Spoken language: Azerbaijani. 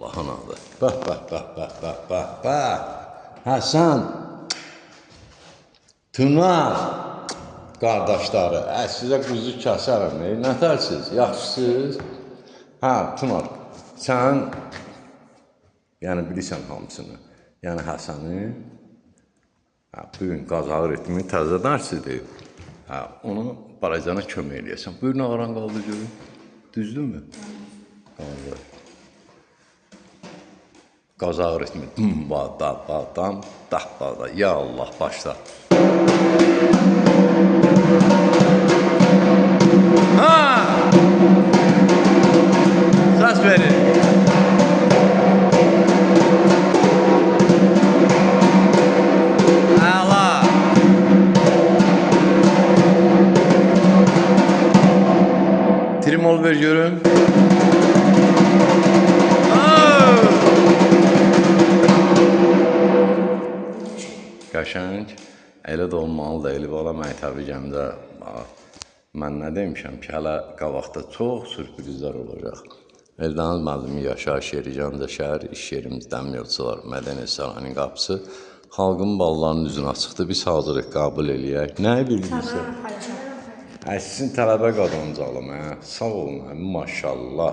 Allah'ın adı. Bax. Həsən, Tunar qardaşları, sizə quzu kəsərəm, nətərsiz, yaxşısınız? Hə, Tunar, sən, yəni bilirsən hamısını, yəni Həsəni, bugün qazağı ritmi təzə dərsidir, onu baracana kömək eləyəsən. Buyur, nə qaran qaldı görün, düzdür mü? Qaldı. Qazağı ritmi, dam, da, ya Allah, başla. Səs verin. Əla. Trimol ver görün. Qəşəng, elə də olmalıdır, elə bala məktəbi gəmdə, mən nə demişəm ki, hələ qabaqda çox sürprizlər olacaq. Eldəniz müəllimi yaşayış yeri Gəncə şəhər, iş yerimiz Dəmiryolçular Mədəniyyət Sarayının qapısı xalqın ballarının üzünə açıqdır, biz hazırıq, qəbul eləyək. Nəyi bildirsən? Sizin tələbə qadıncalım, sağ olun, maşallah.